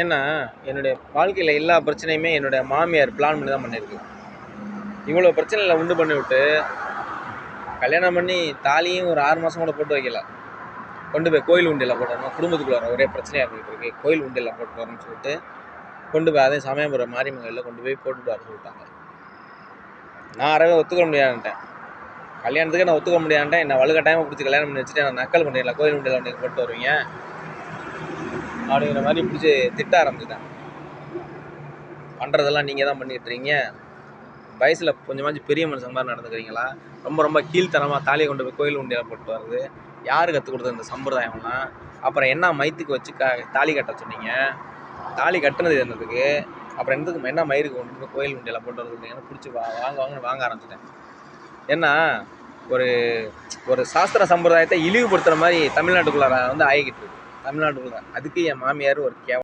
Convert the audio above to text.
ஏன்னா, என்னுடைய வாழ்க்கையில எல்லா பிரச்சனையுமே என்னுடைய மாமியார் பிளான் பண்ணி தான் பண்ணியிருக்கு. இவ்வளோ பிரச்சனைகள உண்டு பண்ணிவிட்டு, கல்யாணம் பண்ணி தாலியும் ஒரு 6 மாசம் கூட போட்டு வைக்கல. கொண்டு போய் கோயில் உண்டியல்ல போடணும். குடும்பத்துக்குள்ளார ஒரே பிரச்சனையா இருந்துகிட்டு இருக்கு. கோயில் உண்டியல்ல போட்டு வரணும்னு சொல்லிட்டு, கொண்டு போய் அதையும் சமயபுரம் மாரியம்மன் கோயில்ல கொண்டு போய் போட்டுட்டு வர சொல்லிட்டாங்க. நான் அறவே ஒத்துக்க முடியாதுன்ட்டேன். கல்யாணத்துக்கே நான் ஒத்துக்க முடியாதுன்ட்டேன். என்ன வலுக்கட்டாயமா பிடிச்சி கல்யாணம் பண்ணி வச்சுட்டு என்ன நக்கல் பண்ணிடலாம். கோயில் உண்டியல்ல நீங்க போட்டு வருவீங்க அப்படிங்கிற மாதிரி பிடிச்சி திட்ட ஆரம்பிச்சிட்டேன். பண்ணுறதெல்லாம் நீங்கள் தான் பண்ணிட்டு இருக்கீங்க. வயசில் கொஞ்சமாச்சும் பெரிய மனுஷங்க மாதிரி நடந்துக்கிறீங்களா? ரொம்ப ரொம்ப கீழ்த்தனமாக தாலியை கொண்டு போய் கோயில் உண்டியல்ல போட்டு வருது. யார் கற்றுக் கொடுத்தது இந்த சம்பிரதாயம்லாம்? அப்புறம் என்ன மயித்துக்கு வச்சு தாலி கட்ட சொன்னீங்க? தாலி கட்டுனது என்னதுக்கு? அப்புறம் என்னதுக்கு என்ன மயிருக்கு கொண்டு போய் கோயில் உண்டியல்ல போட்டு வரதுன்னு பிடிச்சி வாங்க ஆரம்பிச்சிட்டேன். ஏன்னா ஒரு ஒரு சாஸ்திர சம்பிரதாயத்தை இழிவுபடுத்துகிற மாதிரி தமிழ்நாட்டுக்குள்ளார வந்து ஆகிக்கிட்டு இருக்கு. தமிழ்நாட்டுக்குள்ள அதுக்கு என் மாமியார் ஒரு